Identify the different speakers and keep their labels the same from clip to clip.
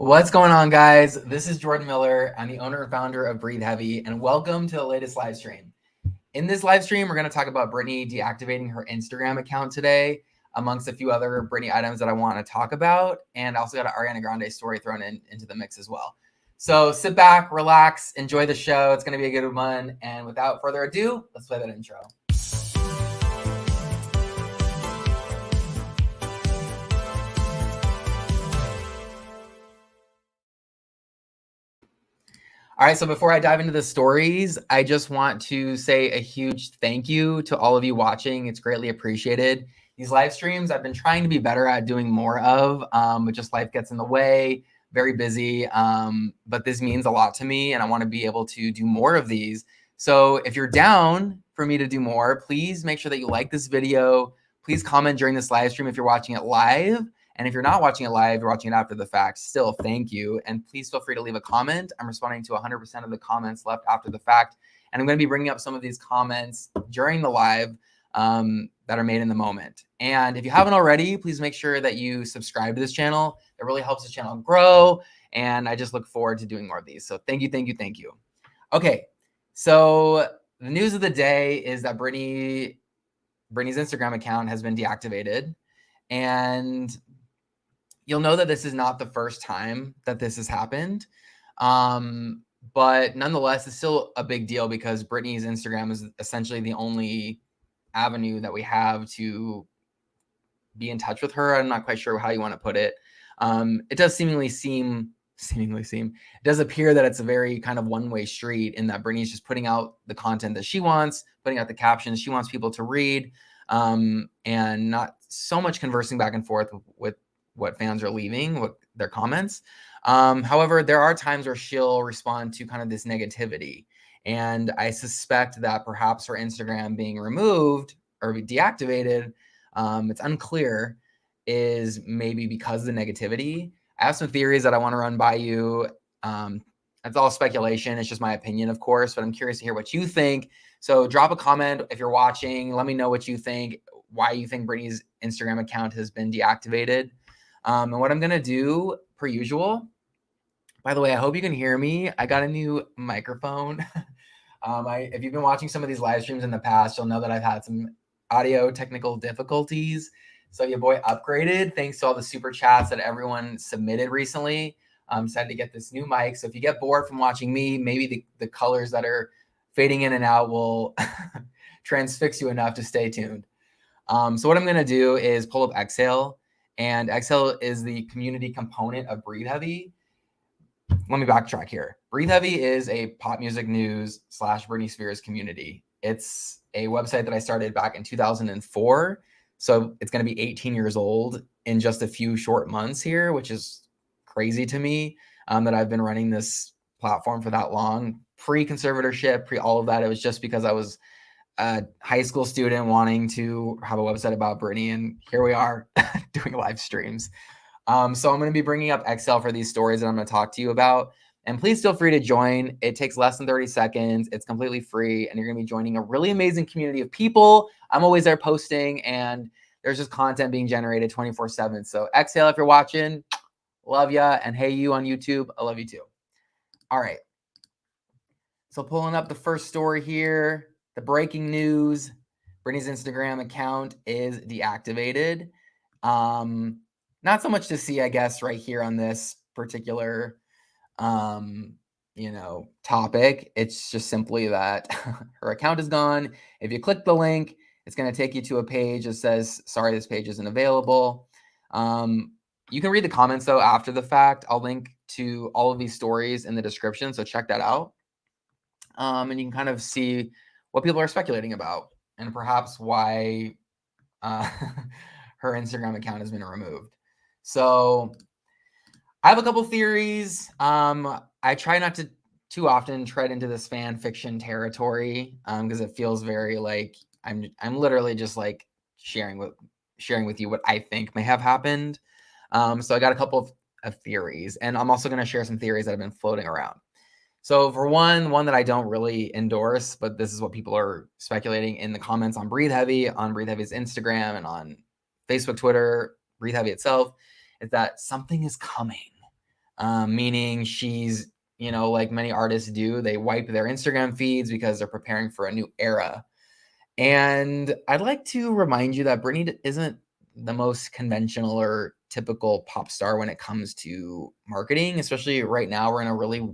Speaker 1: What's going on, guys? This is Jordan Miller. I'm the owner and founder of Breathe Heavy, and welcome to the latest live stream. In this live stream, we're going to talk about Britney deactivating her Instagram account today, amongst a few other Britney items that I want to talk about, and also got an Ariana Grande story thrown into the mix as well. So sit back, relax, enjoy the show. It's going to be a good one. And without further ado, let's play that intro. All right, so before I dive into the stories, I just want to say a huge thank you to all of you watching. It's greatly appreciated. These live streams, I've been trying to be better at doing more of, but just life gets in the way, very busy. But this means a lot to me, and I want to be able to do more of these. So if you're down for me to do more, please make sure that you like this video. Please comment during this live stream if you're watching it live. And if you're not watching it live, you're watching it after the fact, still thank you. And please feel free to leave a comment. I'm responding to 100% of the comments left after the fact. And I'm going to be bringing up some of these comments during the live that are made in the moment. And if you haven't already, please make sure that you subscribe to this channel. It really helps the channel grow. And I just look forward to doing more of these. So thank you, thank you, thank you. Okay, so the news of the day is that Britney's Instagram account has been deactivated. And you'll know that this is not the first time that this has happened. But nonetheless, it's still a big deal because Britney's Instagram is essentially the only avenue that we have to be in touch with her. I'm not quite sure how you want to put it. It does it does appear that it's a very kind of one-way street in that Britney's just putting out the content that she wants, putting out the captions she wants people to read, and not so much conversing back and forth with what fans are leaving, what their comments. However, there are times where she'll respond to kind of this negativity. And I suspect that perhaps her Instagram being removed or deactivated, it's unclear, is maybe because of the negativity. I have some theories that I want to run by you. It's all speculation. It's just my opinion, of course, but I'm curious to hear what you think. So drop a comment if you're watching. Let me know what you think, why you think Britney's Instagram account has been deactivated. And what I'm going to do, per usual, by the way, I hope you can hear me. I got a new microphone. If you've been watching some of these live streams in the past, you'll know that I've had some audio technical difficulties. So your boy upgraded thanks to all the super chats that everyone submitted recently. Decided to get this new mic. So if you get bored from watching me, maybe the colors that are fading in and out will transfix you enough to stay tuned. So what I'm going to do is pull up Exhale. And Exhale is the community component of Breathe Heavy. Let me backtrack here. Breathe Heavy is a pop music news / Britney Spears community. It's a website that I started back in 2004. So it's going to be 18 years old in just a few short months here, which is crazy to me that I've been running this platform for that long. Pre-conservatorship, pre all of that. It was just because I was a high school student wanting to have a website about Britney, and here we are doing live streams. So I'm going to be bringing up Excel for these stories that I'm going to talk to you about. And please feel free to join. It takes less than 30 seconds. It's completely free, and you're going to be joining a really amazing community of people. I'm always there posting, and there's just content being generated 24/7. So Exhale, if you're watching, love ya. And hey, you on YouTube, I love you too. All right. So pulling up the first story here. The breaking news, Britney's Instagram account is deactivated. Not so much to see, I guess, right here on this particular, topic. It's just simply that her account is gone. If you click the link, it's going to take you to a page that says, sorry, this page isn't available. You can read the comments, though, after the fact. I'll link to all of these stories in the description, so check that out. And you can kind of see what people are speculating about and perhaps why her Instagram account has been removed. So I have a couple theories. I try not to too often tread into this fan fiction territory because it feels very like I'm literally just like sharing with you what I think may have happened. So I got a couple of theories, and I'm also going to share some theories that have been floating around. So for one that I don't really endorse, but this is what people are speculating in the comments on Breathe Heavy, on Breathe Heavy's Instagram, and on Facebook, Twitter, Breathe Heavy itself, is that something is coming. meaning she's, like many artists do, they wipe their Instagram feeds because they're preparing for a new era. And I'd like to remind you that Britney isn't the most conventional or typical pop star when it comes to marketing, especially right now. We're in a really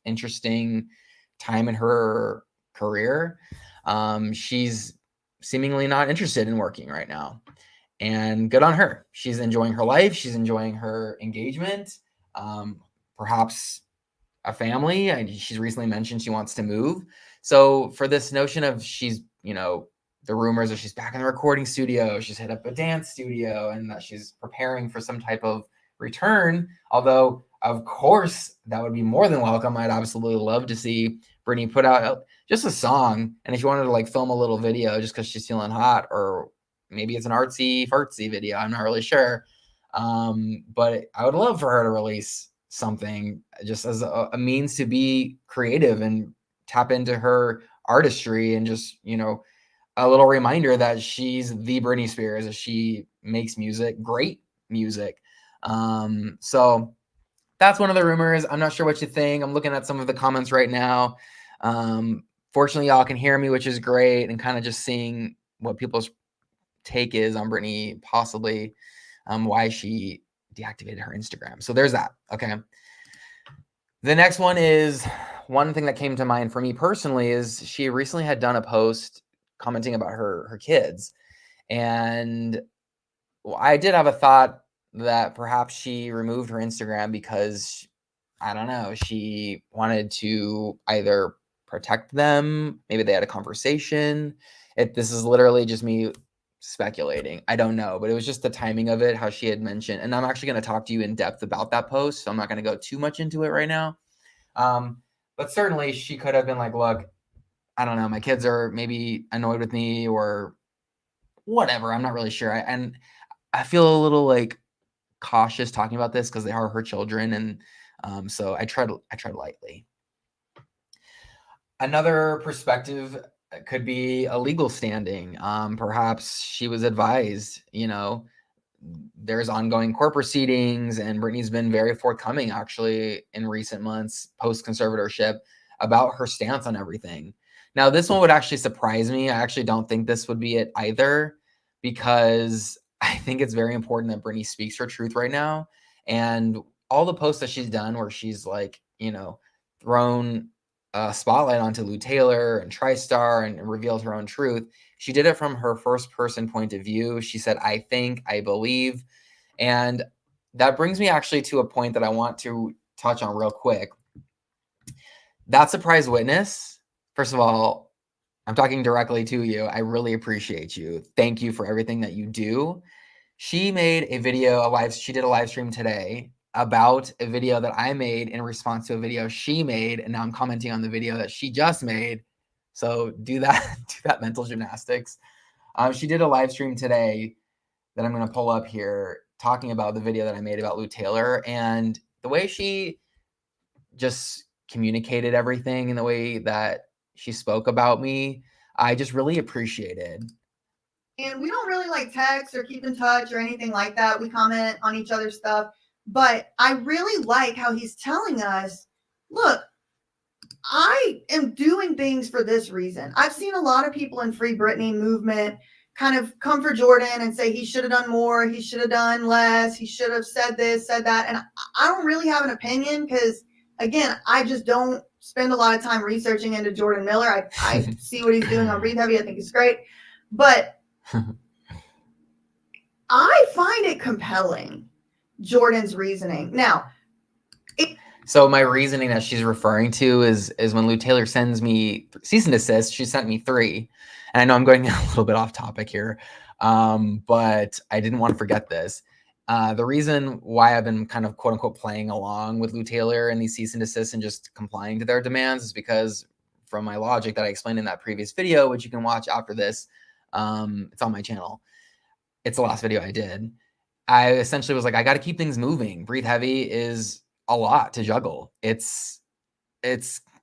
Speaker 1: interesting time in her career. She's seemingly not interested in working right now. And good on her. She's enjoying her life. She's enjoying her engagement. Perhaps a family. She's recently mentioned she wants to move. So for this notion of she's, the rumors of she's back in the recording studio, she's hit up a dance studio, and that she's preparing for some type of return. Although, of course, that would be more than welcome. I'd absolutely love to see Britney put out just a song. And if you wanted to like film a little video just because she's feeling hot, or maybe it's an artsy fartsy video, I'm not really sure. But I would love for her to release something just as a means to be creative and tap into her artistry, and just, a little reminder that she's the Britney Spears, that she makes music, great music. So that's one of the rumors. I'm not sure what you think. I'm looking at some of the comments right now. Fortunately, y'all can hear me, which is great, and kind of just seeing what people's take is on Britney, possibly why she deactivated her Instagram. So there's that. Okay. The next one is, one thing that came to mind for me personally is she recently had done a post commenting about her kids. And I did have a thought that perhaps she removed her Instagram because, I don't know, she wanted to either protect them. Maybe they had a conversation. This is literally just me speculating. I don't know, but it was just the timing of it, how she had mentioned. And I'm actually going to talk to you in depth about that post, so I'm not going to go too much into it right now. But certainly she could have been like, look, I don't know, my kids are maybe annoyed with me or whatever. I'm not really sure. And I feel a little like cautious talking about this because they are her children. And so I tread lightly. Another perspective could be a legal standing. Perhaps she was advised, there's ongoing court proceedings, and Britney's been very forthcoming actually in recent months post conservatorship about her stance on everything. Now, this one would actually surprise me. I actually don't think this would be it either, because I think it's very important that Britney speaks her truth right now. And all the posts that she's done where she's like, thrown a spotlight onto Lou Taylor and TriStar and revealed her own truth. She did it from her first person point of view. She said, I think, I believe. And that brings me actually to a point that I want to touch on real quick. That surprise witness, first of all, I'm talking directly to you. I really appreciate you. Thank you for everything that you do. She made a video, she did a live stream today about a video that I made in response to a video she made. And now I'm commenting on the video that she just made. So do that mental gymnastics. She did a live stream today that I'm going to pull up here, talking about the video that I made about Lou Taylor, and the way she just communicated everything and the way that she spoke about me, I just really appreciated.
Speaker 2: And we don't really like text or keep in touch or anything like that. We comment on each other's stuff. But I really like how he's telling us, look, I am doing things for this reason. I've seen a lot of people in Free Britney movement kind of come for Jordan and say he should have done more, he should have done less, he should have said this, said that. And I don't really have an opinion because, again, I just don't spend a lot of time researching into Jordan Miller. I see what he's doing on Breathe Heavy. I think it's great. But I find it compelling, Jordan's reasoning. Now,
Speaker 1: so my reasoning that she's referring to is when Lou Taylor sends me cease and desist. She sent me 3, and I know I'm going a little bit off topic here, but I didn't want to forget this. The reason why I've been kind of quote unquote playing along with Lou Taylor and these cease and desists and just complying to their demands is because, from my logic that I explained in that previous video, which you can watch after this, it's on my channel. It's the last video I did. I essentially was like, I got to keep things moving. Breathe Heavy is a lot to juggle. It's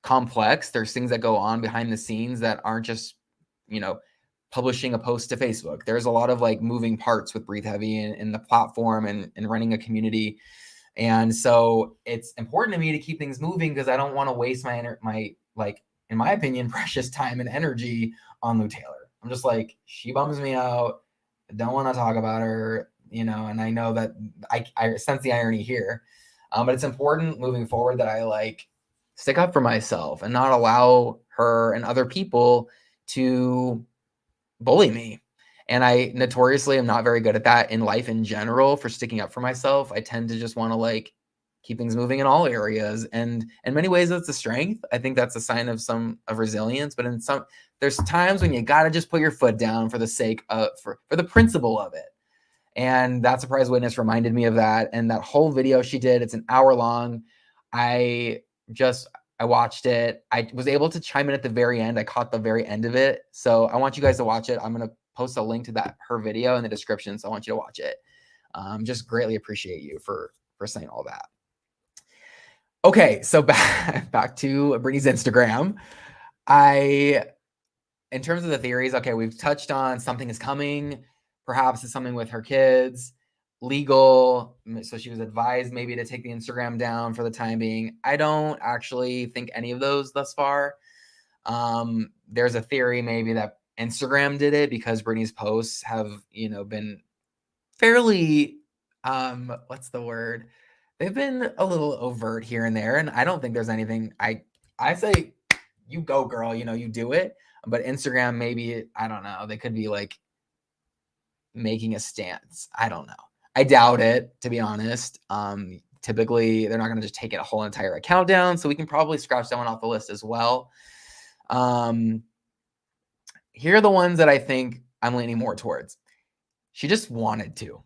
Speaker 1: complex. There's things that go on behind the scenes that aren't just, publishing a post to Facebook. There's a lot of like moving parts with Breathe Heavy and the platform and running a community. And so it's important to me to keep things moving because I don't want to waste my like, in my opinion, precious time and energy on Lou Taylor. I'm just like, she bums me out. I don't want to talk about her, and I know that I sense the irony here. But it's important moving forward that I like stick up for myself and not allow her and other people to bully me. And I notoriously am not very good at that in life in general for sticking up for myself. I tend to just want to like keep things moving in all areas. And in many ways, that's a strength. I think that's a sign of resilience. But there's times when you got to just put your foot down for the sake of, for the principle of it. And that surprise witness reminded me of that. And that whole video she did, it's an hour long. I watched it. I was able to chime in at the very end. I caught the very end of it. So I want you guys to watch it. I'm going to post a link to her video in the description. So I want you to watch it. Just greatly appreciate you for saying all that. Okay. So back to Britney's Instagram. In terms of the theories, okay, we've touched on something is coming. Perhaps it's something with her kids, legal. So she was advised maybe to take the Instagram down for the time being. I don't actually think any of those thus far. There's a theory maybe that Instagram did it because Britney's posts have, been fairly, what's the word? They've been a little overt here and there. And I don't think there's anything, I say, you go, girl, you do it. But Instagram, maybe, I don't know. They could be like making a stance. I don't know. I doubt it, to be honest. Typically, they're not going to just take it a whole entire account down. So we can probably scratch that one off the list as well. Here are the ones that I think I'm leaning more towards. She just wanted to.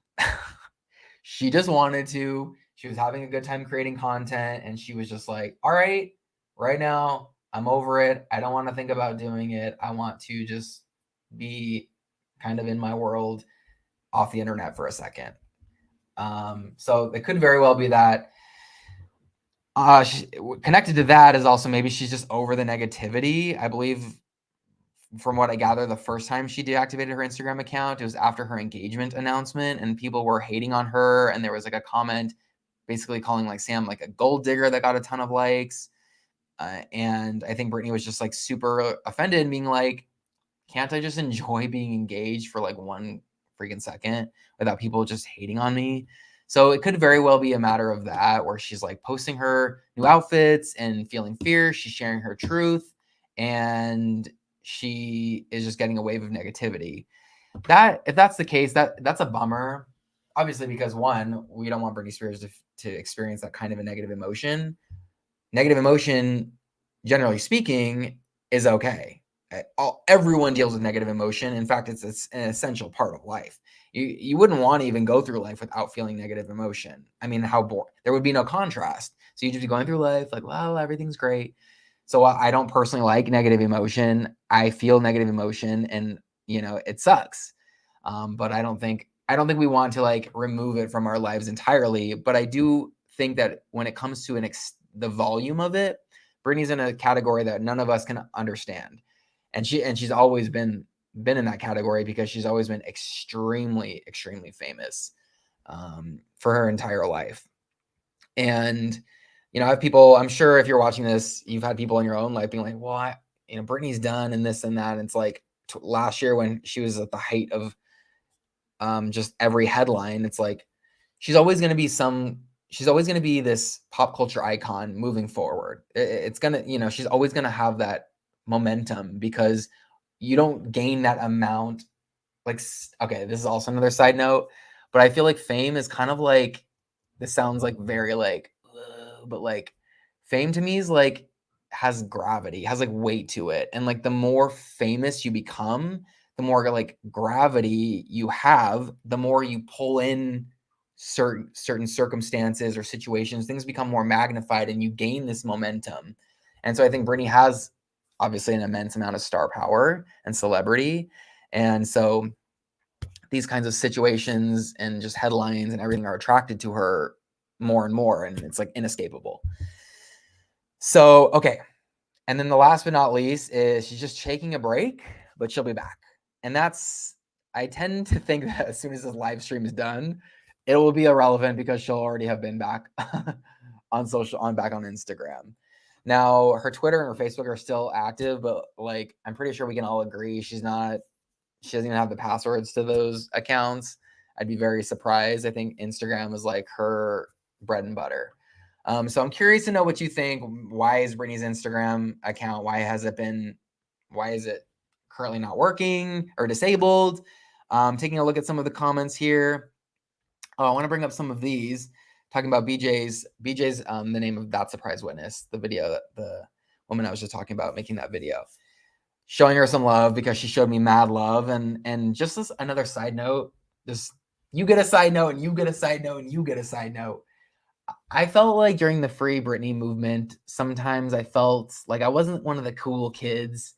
Speaker 1: She just wanted to. She was having a good time creating content. And she was just like, all right, right now, I'm over it. I don't want to think about doing it. I want to just be kind of in my world off the internet for a second. So it could very well be that. Connected to that is also maybe she's just over the negativity. I believe, from what I gather, the first time she deactivated her Instagram account, it was after her engagement announcement, and people were hating on her. And there was like a comment basically calling like Sam like a gold digger that got a ton of likes. And I think Britney was just like super offended and being like, can't I just enjoy being engaged for like one freaking second without people just hating on me? So it could very well be a matter of that, where she's like posting her new outfits and feeling fear. She's sharing her truth, and she is just getting a wave of negativity. If that's the case, that's a bummer. Obviously, because one, we don't want Britney Spears to experience that kind of a negative emotion. Negative emotion, generally speaking, is okay. Everyone deals with negative emotion. In fact, it's an essential part of life. You wouldn't want to even go through life without feeling negative emotion. I mean, how boring. There would be no contrast. So you'd just be going through life like, well, everything's great. So I don't personally like negative emotion. I feel negative emotion, and it sucks. But I don't think we want to like remove it from our lives entirely. But I do think that when it comes to the volume of it, Britney's in a category that none of us can understand. And she's always been in that category because she's always been extremely, extremely famous for her entire life. And I have people, I'm sure if you're watching this, you've had people in your own life being like, well, Britney's done and this and that. And it's like last year when she was at the height of just every headline, it's like she's always going to be this pop culture icon moving forward. It's going to, she's always going to have that momentum because you don't gain that amount. Like, okay, this is also another side note, but I feel like fame is kind of like, this sounds like very like, but like fame to me is like, has gravity, has like weight to it. And like the more famous you become, the more like gravity you have, the more you pull in certain circumstances or situations, things become more magnified and you gain this momentum. And so I think Britney has obviously an immense amount of star power and celebrity. And so these kinds of situations and just headlines and everything are attracted to her more and more. And it's like inescapable. So, okay. And then the last but not least is she's just taking a break, but she'll be back. And I tend to think that as soon as this live stream is done, it will be irrelevant because she'll already have been back back on Instagram. Now, her Twitter and her Facebook are still active, but like I'm pretty sure we can all agree she doesn't even have the passwords to those accounts. I'd be very surprised. I think Instagram is like her bread and butter. So I'm curious to know what you think. Why is Britney's Instagram account? Why is it currently not working or disabled? Taking a look at some of the comments here. Oh, I want to bring up some of these. Talking about BJ's the name of That Surprise Witness, the video that the woman I was just talking about making that video. Showing her some love because she showed me mad love. And just as another side note, this you get a side note and you get a side note and you get a side note. I felt like during the Free Britney movement, sometimes I felt like I wasn't one of the cool kids.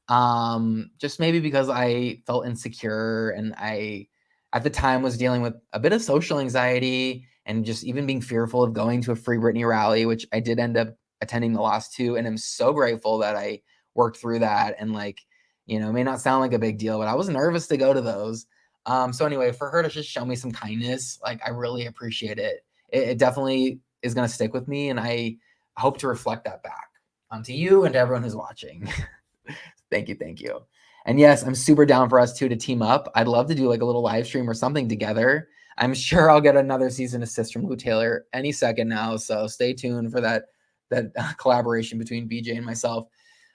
Speaker 1: Just maybe because I felt insecure and I at the time was dealing with a bit of social anxiety and just even being fearful of going to a Free Britney rally, which I did end up attending the last two. And I'm so grateful that I worked through that. And like, it may not sound like a big deal, but I was nervous to go to those. So anyway, for her to just show me some kindness, like I really appreciate it. It definitely is going to stick with me. And I hope to reflect that back onto you and to everyone who's watching. Thank you. And yes, I'm super down for us two to team up. I'd love to do like a little live stream or something together. I'm sure I'll get another season assist from Lou Taylor any second now. So stay tuned for that collaboration between BJ and myself.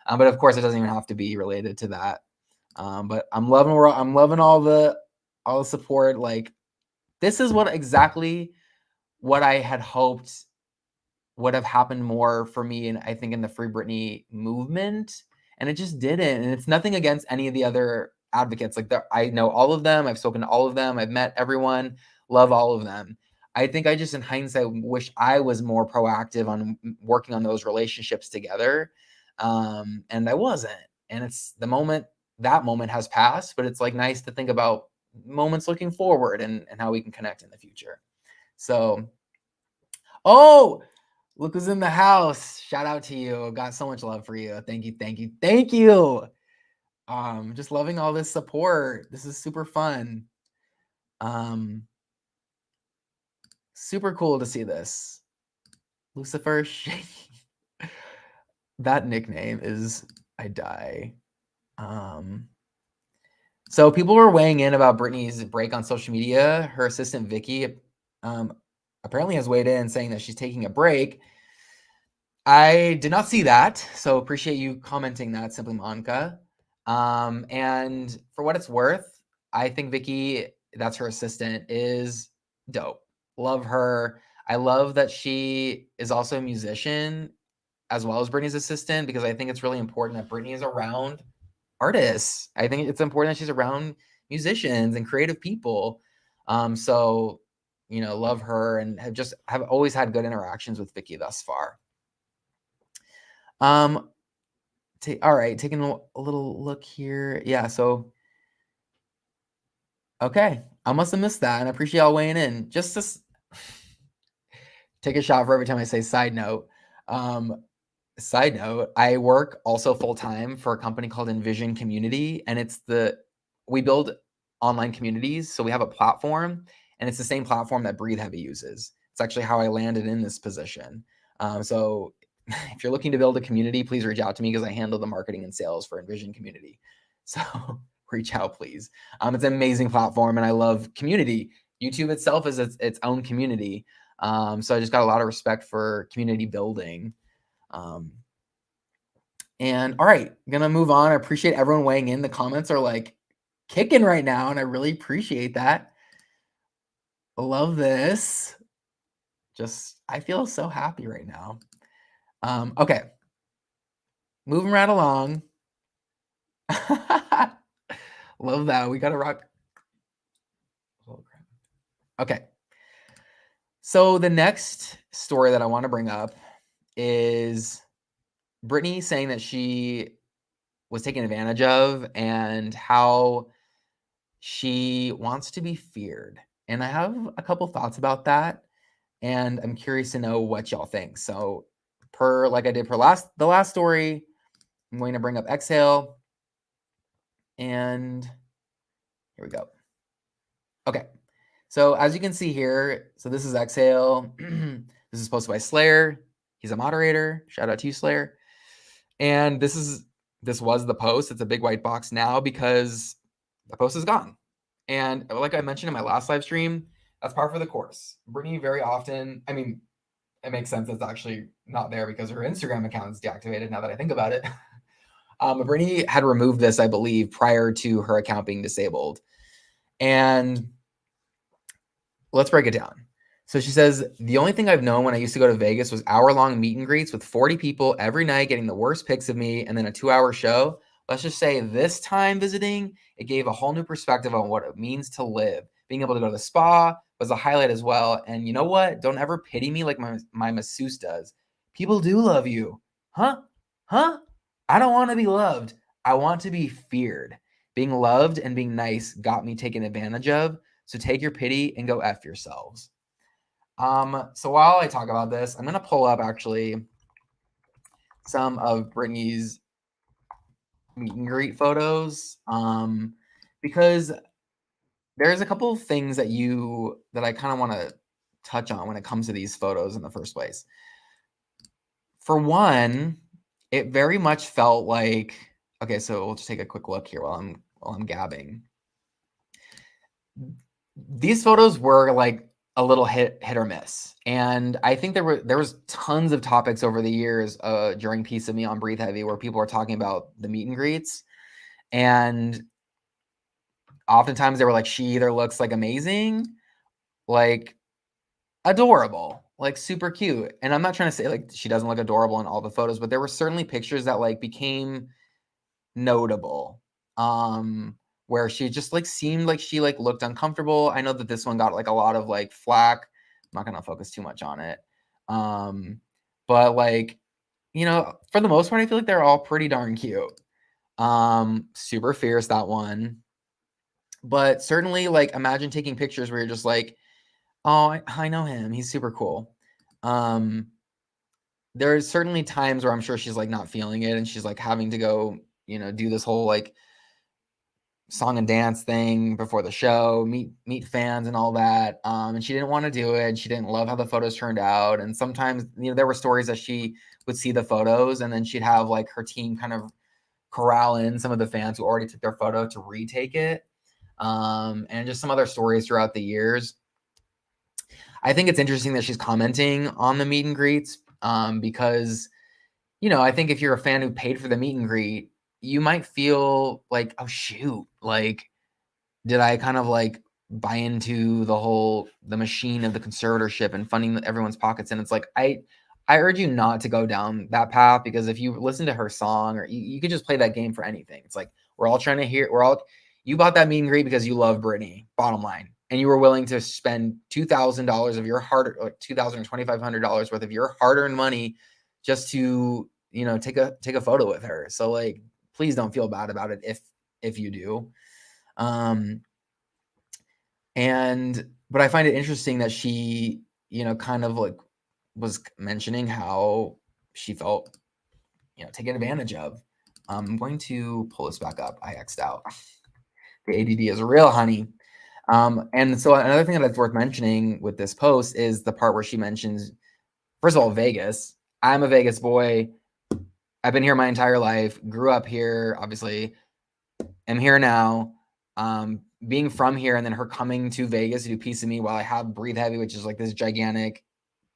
Speaker 1: But of course, it doesn't even have to be related to that. But I'm loving all the support. Like this is exactly what I had hoped would have happened more for me, and I think in the Free Britney movement. And it just didn't. And it's nothing against any of the other advocates. Like I know all of them. I've spoken to all of them. I've met everyone. Love all of them. I think I just, in hindsight, wish I was more proactive on working on those relationships together. And I wasn't. And it's that moment has passed, but it's like nice to think about moments looking forward and how we can connect in the future. So, look who's in the house. Shout out to you. Got so much love for you. Thank you. Just loving all this support. This is super fun. Super cool to see this. Lucifer shaking. That nickname is I die. So people were weighing in about Britney's break on social media. Her assistant Vicky apparently has weighed in saying that she's taking a break. I did not see that, so appreciate you commenting that, Simply Monica. And for what it's worth, I think Vicky, that's her assistant, is dope. Love her. I love that she is also a musician as well as Britney's assistant, because I think it's really important that Britney is around artists. I think it's important that she's around musicians and creative people. So, love her and have always had good interactions with Vicky thus far. All right, taking a little look here. Yeah, so okay, I must have missed that, and I appreciate y'all weighing in. Just to take a shot for every time I say side note. Side note, I work also full-time for a company called Envision Community, and we build online communities. So we have a platform, and it's the same platform that Breathe Heavy uses. It's actually how I landed in this position. So if you're looking to build a community, please reach out to me because I handle the marketing and sales for Envision Community. So reach out, please. It's an amazing platform, and I love community. YouTube itself is its own community. So I just got a lot of respect for community building. And all right, gonna move on. I appreciate everyone weighing in. The comments are like kicking right now, and I really appreciate that. I love this. I feel so happy right now. Okay, moving right along. Love that. We gotta rock. Okay. So the next story that I want to bring up is Britney saying that she was taken advantage of and how she wants to be feared. And I have a couple thoughts about that, and I'm curious to know what y'all think. So like I did for the last story, I'm going to bring up Exhale, and here we go. Okay. So as you can see here, so this is Exhale. This is posted by Slayer. He's a moderator. Shout out to you, Slayer. And this was the post. It's a big white box now because the post is gone. And like I mentioned in my last live stream, that's par for the course. Britney very often, I mean, it makes sense it's actually not there because her Instagram account is deactivated now that I think about it. Britney had removed this, I believe, prior to her account being disabled. And let's break it down. So she says, the only thing I've known when I used to go to Vegas was hour-long meet and greets with 40 people every night getting the worst pics of me and then a 2-hour show. Let's just say this time visiting, it gave a whole new perspective on what it means to live. Being able to go to the spa was a highlight as well. And you know what? Don't ever pity me like my masseuse does. People do love you. Huh? I don't want to be loved. I want to be feared. Being loved and being nice got me taken advantage of. So take your pity and go F yourselves. So while I talk about this, I'm going to pull up actually some of Britney's meet and greet photos, because there's a couple of things that I kind of want to touch on when it comes to these photos in the first place. For one, it very much felt like, okay, so we'll just take a quick look here while I'm gabbing. These photos were like a little hit or miss. And I think there was tons of topics over the years during Piece of Me on Breathe Heavy where people were talking about the meet and greets. And oftentimes they were like, she either looks like amazing, like adorable, like super cute. And I'm not trying to say like she doesn't look adorable in all the photos, but there were certainly pictures that like became notable. Where she just like seemed like she like looked uncomfortable. I know that this one got like a lot of like flack. I'm not gonna focus too much on it. But like, you know, for the most part, I feel like they're all pretty darn cute. Super fierce, that one. But certainly like imagine taking pictures where you're just like, oh, I know him. He's super cool. There's certainly times where I'm sure she's like not feeling it and she's like having to go, you know, do this whole like song and dance thing before the show, meet fans and all that. And she didn't want to do it. She didn't love how the photos turned out. And sometimes, you know, there were stories that she would see the photos and then she'd have like her team kind of corral in some of the fans who already took their photo to retake it. And just some other stories throughout the years. I think it's interesting that she's commenting on the meet and greets, because, you know, I think if you're a fan who paid for the meet and greet, you might feel like, oh shoot, like, did I kind of like buy into the machine of the conservatorship and funding everyone's pockets? And it's like, I urge you not to go down that path, because if you listen to her song, or you could just play that game for anything. It's like, you bought that meet and greet because you love Britney, bottom line. And you were willing to spend $2,000 of your $2,000 or $2,500 worth of your hard-earned money just to, you know, take a photo with her. So like, please don't feel bad about it if you do. But I find it interesting that she, you know, kind of like was mentioning how she felt, you know, taken advantage of. I'm going to pull this back up. I X'd out. The ADD is real, honey. And so another thing that's worth mentioning with this post is the part where she mentions, first of all, Vegas. I'm a Vegas boy. I've been here my entire life, grew up here, obviously, am here now. Being from here and then her coming to Vegas to do Piece of Me while I have Breathe Heavy, which is like this gigantic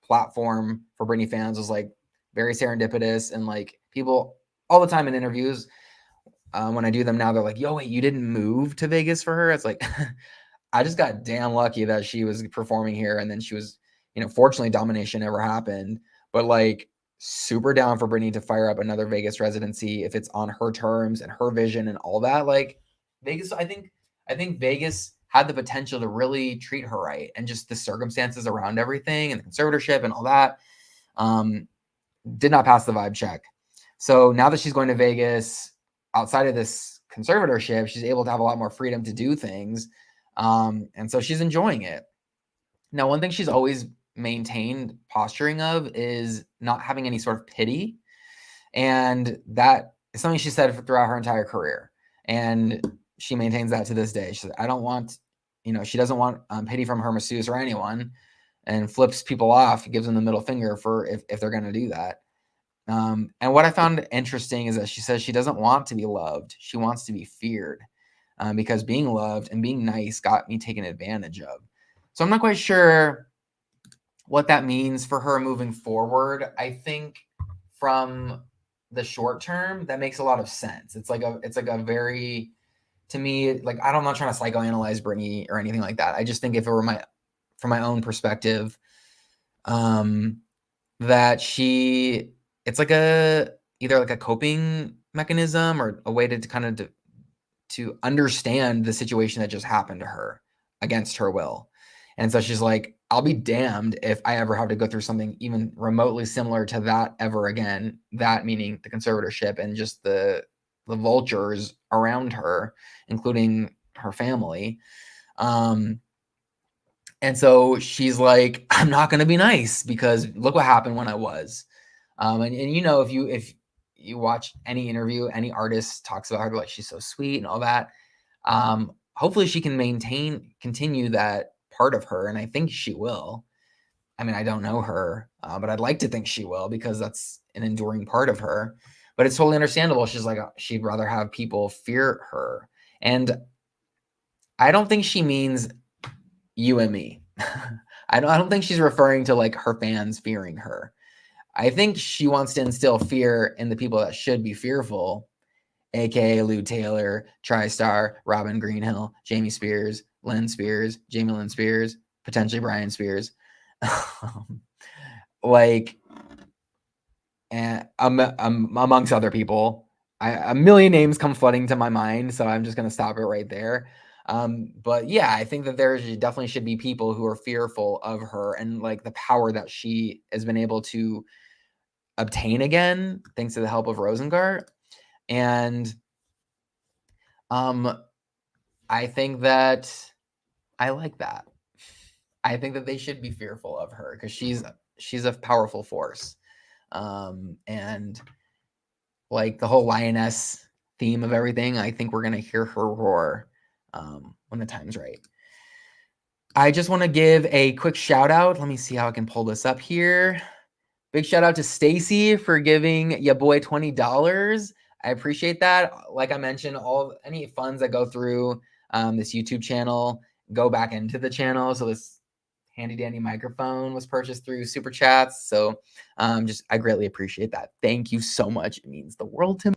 Speaker 1: platform for Britney fans, was like very serendipitous. And like people all the time in interviews, when I do them now, they're like, yo, wait, you didn't move to Vegas for her? It's like, I just got damn lucky that she was performing here. And then she was, you know, fortunately Domination never happened, but like super down for Britney to fire up another Vegas residency if it's on her terms and her vision and all that. Like Vegas, I think Vegas had the potential to really treat her right, and just the circumstances around everything and the conservatorship and all that did not pass the vibe check. So now that she's going to Vegas outside of this conservatorship, she's able to have a lot more freedom to do things. And so she's enjoying it. Now, one thing she's always maintained posturing of is not having any sort of pity. And that is something she said throughout her entire career. And she maintains that to this day. She said, I don't want, she doesn't want pity from her masseuse or anyone, and flips people off, gives them the middle finger for if they're going to do that. And what I found interesting is that she says she doesn't want to be loved. She wants to be feared, because being loved and being nice got me taken advantage of. So I'm not quite sure what that means for her moving forward. I think from the short term, that makes a lot of sense. It's like a very, to me, like, I'm not trying to psychoanalyze Britney or anything like that. I just think if it were from my own perspective, that it's like either like a coping mechanism or a way to kind of to understand the situation that just happened to her against her will. And so she's like, I'll be damned if I ever have to go through something even remotely similar to that ever again. That meaning the conservatorship and just the vultures around her, including her family. And so she's like, I'm not going to be nice because look what happened when I was. And if you watch any interview, any artist talks about her, like she's so sweet and all that. Hopefully she can continue that part of her. And I think she will. I mean, I don't know her, but I'd like to think she will because that's an enduring part of her. But it's totally understandable. She's like, she'd rather have people fear her. And I don't think she means you and me. I don't think she's referring to like her fans fearing her. I think she wants to instill fear in the people that should be fearful, aka Lou Taylor, TriStar, Robin Greenhill, Jamie Spears, Lynn Spears, Jamie Lynn Spears, potentially Brian Spears. Like, and amongst other people. A million names come flooding to my mind, so I'm just going to stop it right there. But yeah, I think that there definitely should be people who are fearful of her and like the power that she has been able to obtain again, thanks to the help of Rosengart. And I think that I like that. I think that they should be fearful of her because she's a powerful force. And like the whole lioness theme of everything, I think we're gonna hear her roar when the time's right. I just want to give a quick shout out. Let me see how I can pull this up here. Big shout out to Stacy for giving your boy $20. I appreciate that. Like I mentioned, any funds that go through this YouTube channel go back into the channel. So this handy dandy microphone was purchased through Super Chats. So I greatly appreciate that. Thank you so much. It means the world to me.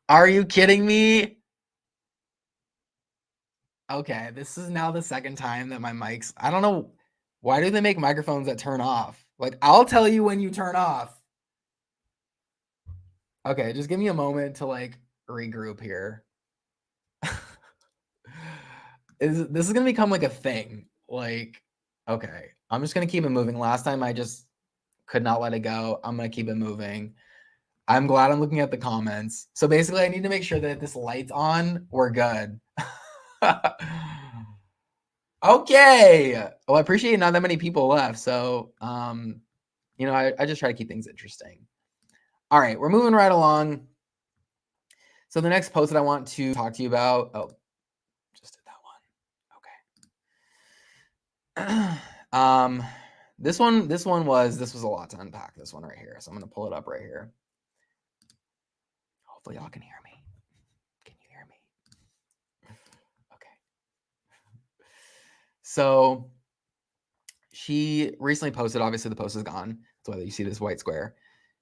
Speaker 1: Are you kidding me? Okay, this is now the second time that my mics, I don't know, why do they make microphones that turn off? Like, I'll tell you when you turn off. Okay, just give me a moment to like regroup here. This is gonna become like a thing. Like, okay, I'm just gonna keep it moving. Last time I just could not let it go. I'm gonna keep it moving. I'm glad I'm looking at the comments. So basically, I need to make sure that if this light's on, we're good. Okay. Well, I appreciate not that many people left. So, I just try to keep things interesting. All right, we're moving right along. So the next post that I want to talk to you about, just did that one. Okay. This was a lot to unpack, this one right here. So I'm going to pull it up right here. Hopefully y'all can hear me. Can you hear me? Okay. So she recently posted, obviously the post is gone. That's why you see this white square.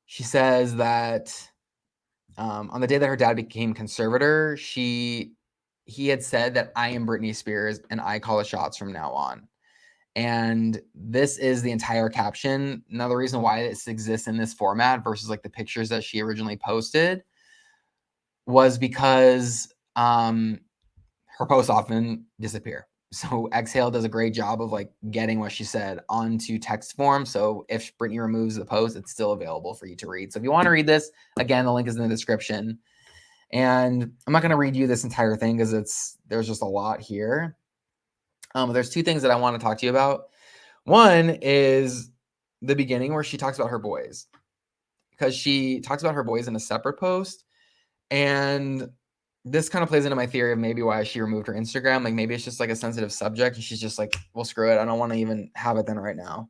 Speaker 1: She says that on the day that her dad became conservator, he had said that I am Britney Spears and I call the shots from now on. And this is the entire caption. Now, the reason why this exists in this format versus like the pictures that she originally posted was because her posts often disappear. So Exhale does a great job of like getting what she said onto text form. So if Britney removes the post, it's still available for you to read. So if you want to read this, again, the link is in the description. And I'm not going to read you this entire thing because there's just a lot here. There's two things that I want to talk to you about. One is the beginning where she talks about her boys, because she talks about her boys in a separate post. And this kind of plays into my theory of maybe why she removed her Instagram. Like maybe it's just like a sensitive subject and she's just like, well, screw it. I don't want to even have it then right now.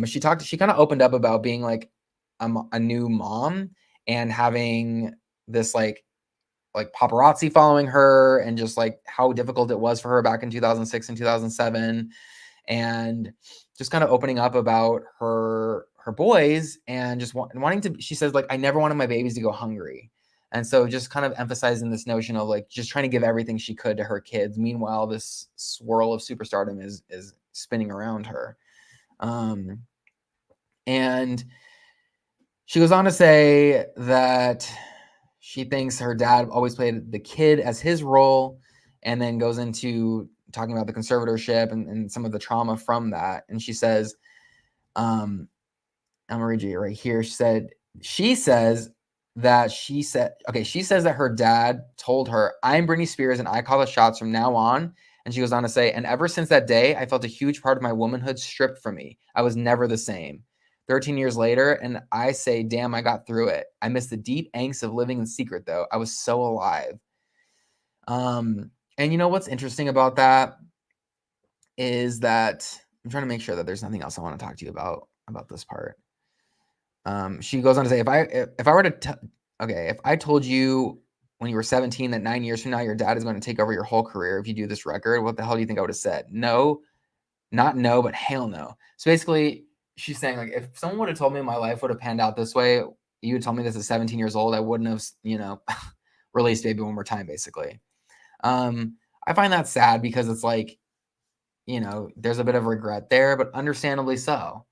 Speaker 1: She kind of opened up about being like a new mom and having this like paparazzi following her and just like how difficult it was for her back in 2006 and 2007. And just kind of opening up about her boys and just wanting to, she says like, I never wanted my babies to go hungry. And so just kind of emphasizing this notion of like just trying to give everything she could to her kids. Meanwhile, this swirl of superstardom is spinning around her. And she goes on to say that she thinks her dad always played the kid as his role, and then goes into talking about the conservatorship and some of the trauma from that. And she says, I'm gonna read you right here. She says that her dad told her, I'm Britney Spears and I call the shots from now on. And she goes on to say, and ever since that day, I felt a huge part of my womanhood stripped from me. I was never the same. 13 years later, and I say, damn, I got through it. I miss the deep angst of living in secret, though. I was so alive. And you know what's interesting about that is that I'm trying to make sure that there's nothing else I want to talk to you about this part. She goes on to say, if I told you when you were 17 that 9 years from now your dad is going to take over your whole career if you do this record, what the hell do you think I would have said? No, not no, but hell no. So basically, she's saying like, if someone would have told me my life would have panned out this way, you would tell me this at 17 years old, I wouldn't have, released Baby One More Time, basically. I find that sad because it's like, there's a bit of regret there, but understandably so.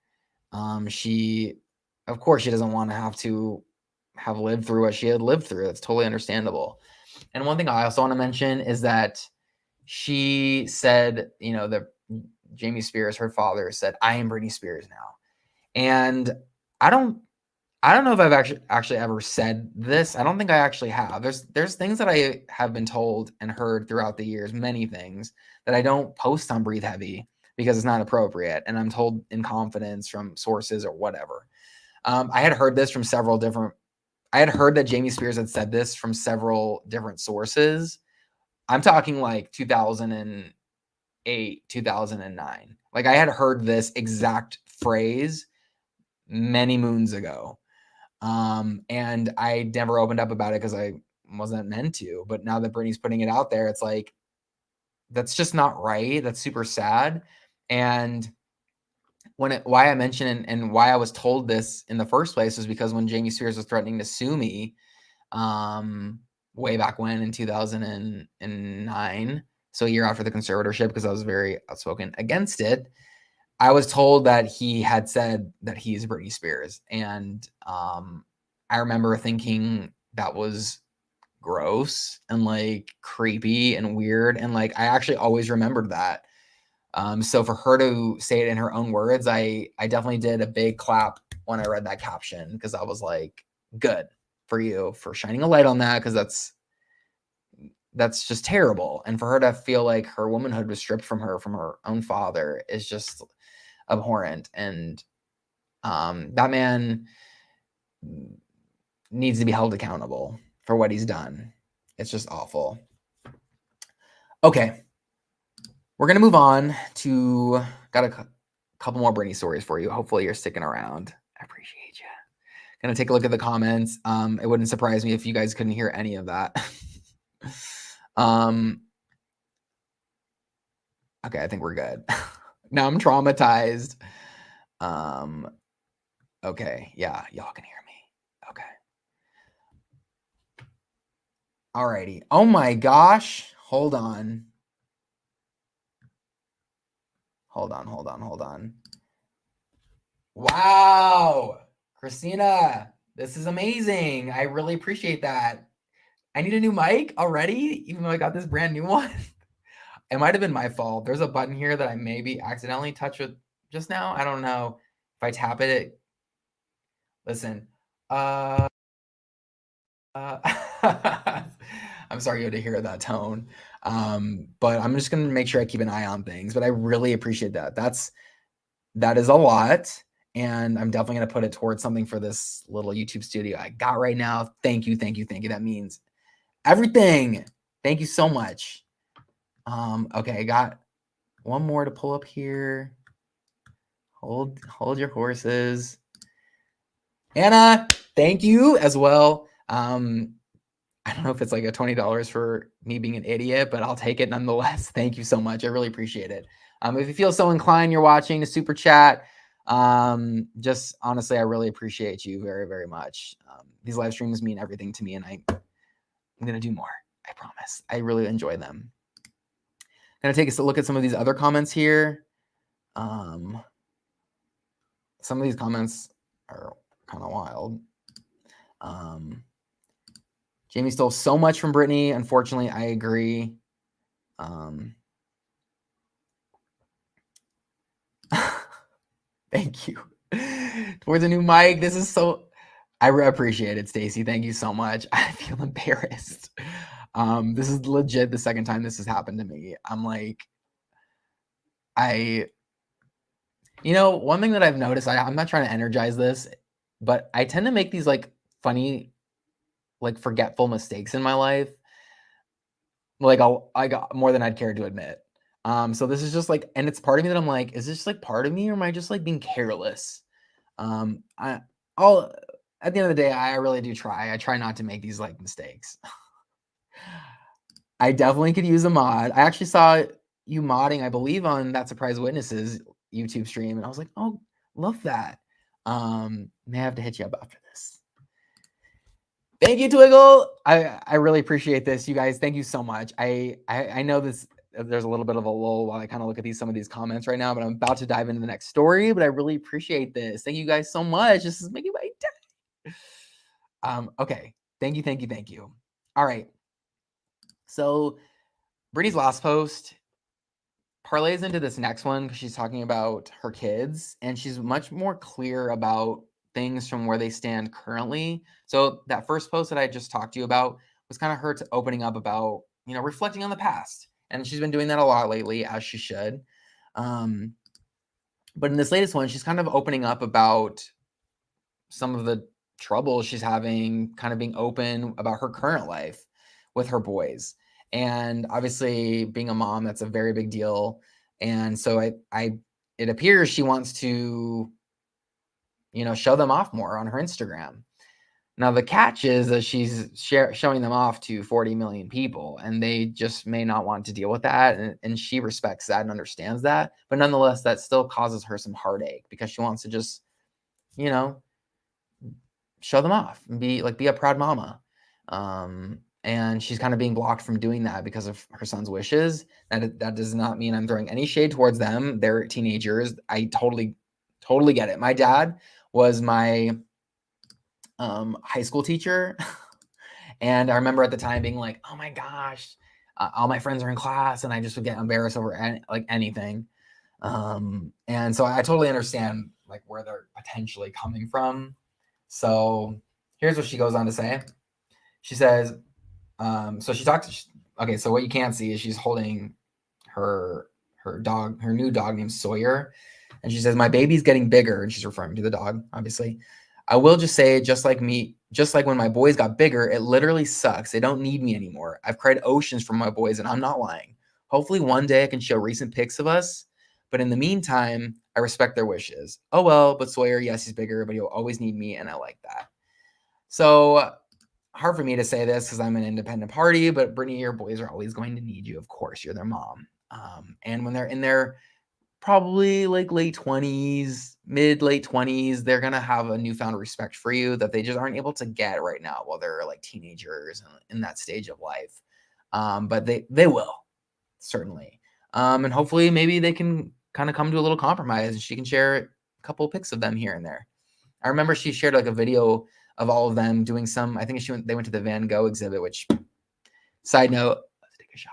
Speaker 1: Of course, she doesn't want to have lived through what she had lived through. That's totally understandable. And one thing I also want to mention is that she said, that Jamie Spears, her father, said, I am Britney Spears now. And I don't know if I've actually ever said this. I don't think I actually have. There's things that I have been told and heard throughout the years, many things that I don't post on Breathe Heavy because it's not appropriate. And I'm told in confidence from sources or whatever. I had heard that Jamie Spears had said this from several different sources. I'm talking like 2008, 2009. Like I had heard this exact phrase many moons ago. And I never opened up about it because I wasn't meant to. But now that Britney's putting it out there, it's like, that's just not right. That's super sad. And why I mentioned and why I was told this in the first place was because when Jamie Spears was threatening to sue me, way back when in 2009. So a year after the conservatorship, because I was very outspoken against it. I was told that he had said that he's Britney Spears. And I remember thinking that was gross and like creepy and weird. And like, I actually always remembered that. So for her to say it in her own words, I definitely did a big clap when I read that caption, because I was like, good for you for shining a light on that, because that's just terrible. And for her to feel like her womanhood was stripped from her own father is just abhorrent. And that man needs to be held accountable for what he's done. It's just awful. Okay. We're going to move on to, got a couple more Britney stories for you. Hopefully you're sticking around. I appreciate you. Going to take a look at the comments. It wouldn't surprise me if you guys couldn't hear any of that. Okay, I think we're good. Now I'm traumatized. Okay, yeah, y'all can hear me. Okay. Alrighty. Oh my gosh. Hold on. Hold on. Wow. Christina, this is amazing. I really appreciate that. I need a new mic already, even though I got this brand new one. It might have been my fault. There's a button here that I maybe accidentally touched with just now. I don't know. If I tap it, listen. I'm sorry you had to hear that tone. But I'm just going to make sure I keep an eye on things. But I really appreciate that. That is a lot. And I'm definitely going to put it towards something for this little YouTube studio I got right now. Thank you. That means everything. Thank you so much. Okay, I got one more to pull up here. Hold your horses. Anna, thank you as well. I don't know if it's like a $20 for me being an idiot, but I'll take it nonetheless. Thank you so much. I really appreciate it. If you feel so inclined, you're watching a super chat. Just honestly, I really appreciate you very, very much. These live streams mean everything to me, and I'm going to do more. I promise. I really enjoy them. Going to take a look at some of these other comments here. Some of these comments are kind of wild. Jamie stole so much from Britney. Unfortunately, I agree. Thank you. Towards a new mic. This is so... I appreciate it, Stacy. Thank you so much. I feel embarrassed. This is legit the second time this has happened to me. I'm like... one thing that I've noticed, I'm not trying to energize this, but I tend to make these like funny, like forgetful mistakes in my life. Like I got more than I'd care to admit. So this is just like, and it's part of me that I'm like, is this like part of me, or am I just like being careless? At the end of the day, I really do try. I try not to make these like mistakes. I definitely could use a mod. I actually saw you modding, I believe, on that Surprise Witnesses YouTube stream, and I was like, oh, love that. May I have to hit you up after this. Thank you, Twiggle. I really appreciate this, you guys. Thank you so much. I know this. There's a little bit of a lull while I kind of look at some of these comments right now, but I'm about to dive into the next story. But I really appreciate this. Thank you guys so much. This is making my day. Okay. Thank you. All right. So Brittany's last post parlays into this next one because she's talking about her kids, and she's much more clear about things from where they stand currently. So that first post that I just talked to you about was kind of her opening up about, reflecting on the past. And she's been doing that a lot lately, as she should. But in this latest one, she's kind of opening up about some of the troubles she's having, kind of being open about her current life with her boys. And obviously being a mom, that's a very big deal. And so it appears she wants to, show them off more on her Instagram. Now, the catch is that she's showing them off to 40 million people, and they just may not want to deal with that. And she respects that and understands that. But nonetheless, that still causes her some heartache because she wants to just, show them off and be a proud mama. And she's kind of being blocked from doing that because of her son's wishes. That does not mean I'm throwing any shade towards them. They're teenagers. I totally get it. My dad was my high school teacher. And I remember at the time being like, oh my gosh, all my friends are in class and I just would get embarrassed over anything. And so I totally understand like where they're potentially coming from. So here's what she goes on to say. She says, so she talks, okay, so what you can't see is she's holding her dog, her new dog named Sawyer. And she says, my baby's getting bigger. And she's referring to the dog, obviously. I will just say, just like when my boys got bigger, it literally sucks. They don't need me anymore. I've cried oceans for my boys, and I'm not lying. Hopefully one day I can show recent pics of us. But in the meantime, I respect their wishes. Oh, well, but Sawyer, yes, he's bigger, but he'll always need me, and I like that. So hard for me to say this because I'm an independent party, but Britney, your boys are always going to need you. Of course, you're their mom. And when they're in their probably like late 20s, late 20s, they're going to have a newfound respect for you that they just aren't able to get right now while they're like teenagers and in that stage of life. But they will, certainly. And hopefully maybe they can kind of come to a little compromise and she can share a couple of pics of them here and there. I remember she shared like a video of all of them doing some, I think they went to the Van Gogh exhibit, which, side note, let's take a shot.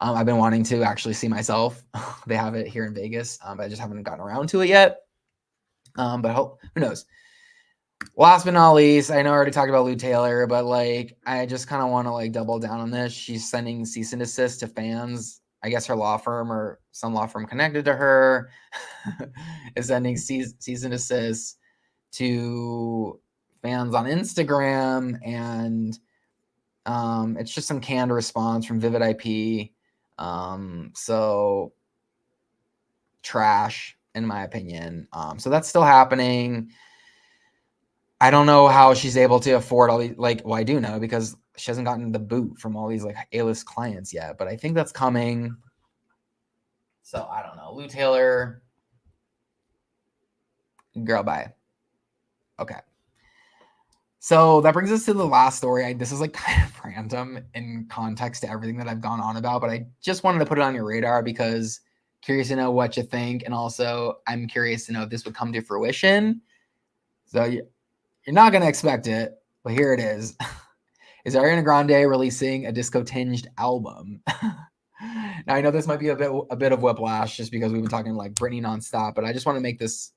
Speaker 1: I've been wanting to actually see myself. They have it here in Vegas, but I just haven't gotten around to it yet. But who knows? Last but not least, I know I already talked about Lou Taylor, but like I just kind of want to like double down on this. She's sending cease and desist to fans. I guess her law firm or some law firm connected to her is sending cease and desist to fans on Instagram, and it's just some canned response from Vivid IP. So trash, in my opinion. So that's still happening. I don't know how she's able to afford all these, like, well, I do know because she hasn't gotten the boot from all these like A-list clients yet, but I think that's coming. So I don't know. Lou Taylor, girl, bye. Okay. So that brings us to the last story. This is like kind of random in context to everything that I've gone on about, but I just wanted to put it on your radar because curious to know what you think. And also I'm curious to know if this would come to fruition. So you're not going to expect it, but here it is. Is Ariana Grande releasing a disco-tinged album? Now I know this might be a bit of whiplash just because we've been talking like Britney nonstop, but I just want to make this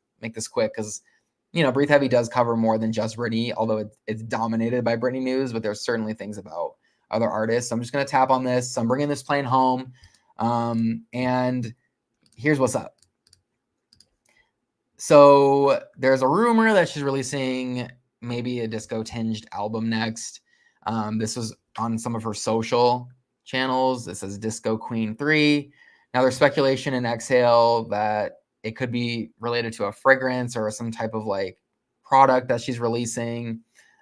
Speaker 1: quick because Breathe Heavy does cover more than just Britney, although it's dominated by Britney news, but there's certainly things about other artists. So I'm just going to tap on this. So I'm bringing this plane home. And here's what's up. So there's a rumor that she's releasing maybe a disco-tinged album next. This was on some of her social channels. It says Disco Queen 3. Now there's speculation in Exhale that it could be related to a fragrance or some type of like product that she's releasing.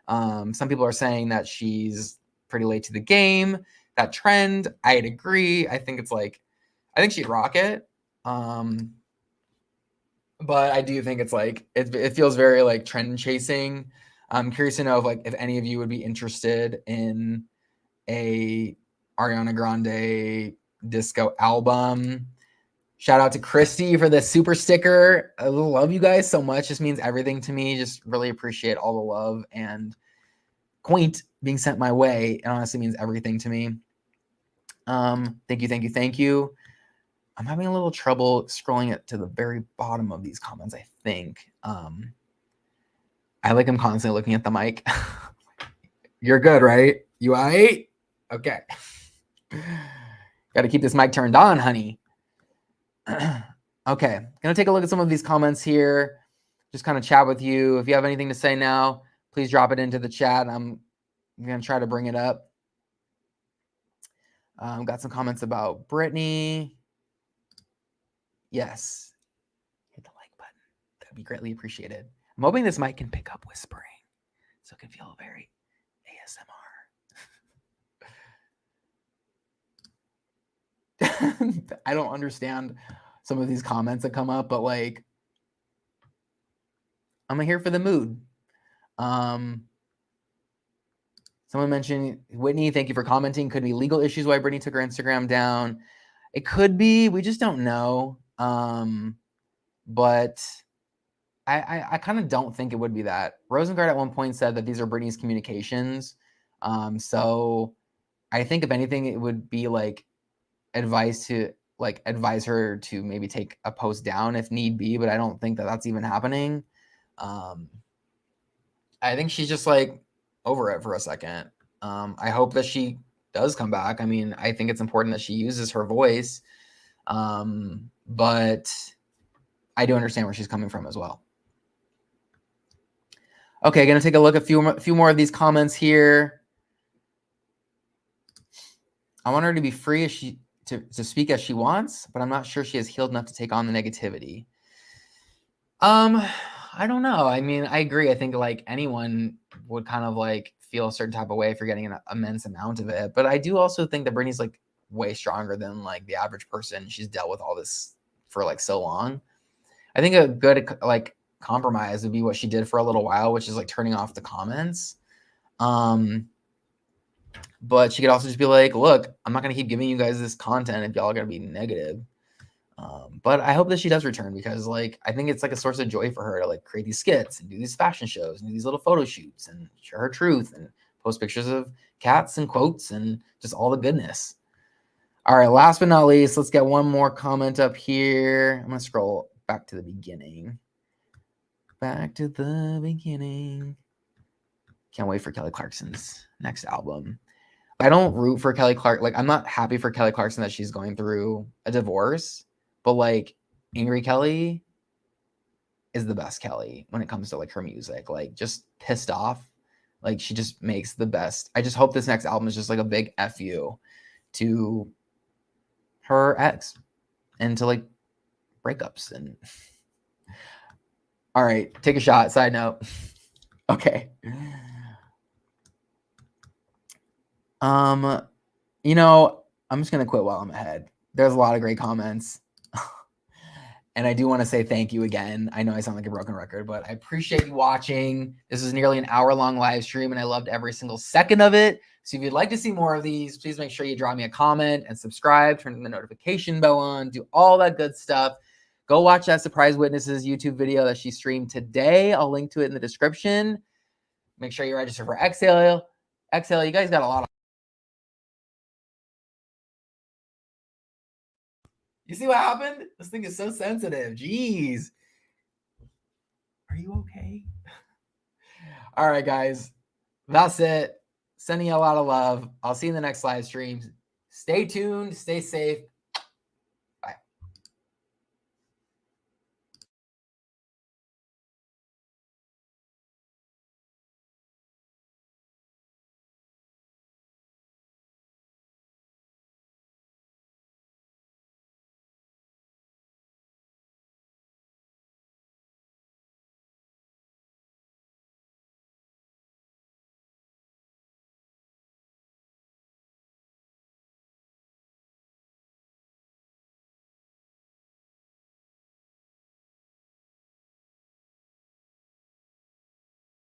Speaker 1: Some people are saying that she's pretty late to the game. That trend, I'd agree. I think she'd rock it. But I do think it's like, it feels very like trend chasing. I'm curious to know if any of you would be interested in a Ariana Grande disco album. Shout out to Christy for the super sticker. I love you guys so much. This means everything to me. Just really appreciate all the love and quaint being sent my way. It honestly means everything to me. Thank you. I'm having a little trouble scrolling it to the very bottom of these comments, I think. I'm constantly looking at the mic. You're good, right? You all right? Okay. Got to keep this mic turned on, honey. Okay. Gonna take a look at some of these comments here. Just kind of chat with you. If you have anything to say now, please drop it into the chat. I'm gonna try to bring it up. Got some comments about Britney. Yes. Hit the like button. That would be greatly appreciated. I'm hoping this mic can pick up whispering so it can feel very ASMR. I don't understand some of these comments that come up, but like, I'm here for the mood. Someone mentioned, Whitney, thank you for commenting. Could be legal issues why Britney took her Instagram down. It could be. We just don't know. But I kind of don't think it would be that. Rosengard at one point said that these are Britney's communications. So I think if anything, it would be like advice advise her to maybe take a post down if need be. But I don't think that that's even happening. I think she's just like over it for a second. I hope that she does come back. I mean, I think it's important that she uses her voice. But I do understand where she's coming from as well. Okay, gonna take a look at a few more of these comments here. I want her to be free as to speak as she wants, but I'm not sure she has healed enough to take on the negativity. I don't know. I mean, I agree. I think like anyone would kind of like feel a certain type of way if you're getting an immense amount of it. But I do also think that Britney's like way stronger than like the average person. She's dealt with all this for like so long. I think a good like compromise would be what she did for a little while, which is like turning off the comments. But she could also just be like, look, I'm not going to keep giving you guys this content if y'all are going to be negative. But I hope that she does return because like, I think it's like a source of joy for her to like create these skits and do these fashion shows and do these little photo shoots and share her truth and post pictures of cats and quotes and just all the goodness. All right. Last but not least, let's get one more comment up here. I'm going to scroll back to the beginning. Back to the beginning. Can't wait for Kelly Clarkson's next album. I don't root for Kelly Clarkson. Like, I'm not happy for Kelly Clarkson that she's going through a divorce, but like Angry Kelly is the best Kelly when it comes to like her music. Like, just pissed off. Like, she just makes the best. I just hope this next album is just like a big F you to her ex and to like breakups. And all right, take a shot. Side note. Okay. You know, I'm just gonna quit while I'm ahead. There's a lot of great comments. And I do want to say thank you again. I know I sound like a broken record, but I appreciate you watching. This is nearly an hour-long live stream, and I loved every single second of it. So if you'd like to see more of these, please make sure you drop me a comment and subscribe, turn the notification bell on, do all that good stuff. Go watch that Surprise Witnesses YouTube video that she streamed today. I'll link to it in the description. Make sure you register for Exhale. Exhale, you guys got a lot of... You see what happened? This thing is so sensitive. Jeez. Are you okay? All right, guys. That's it. Sending you a lot of love. I'll see you in the next live stream. Stay tuned. Stay safe.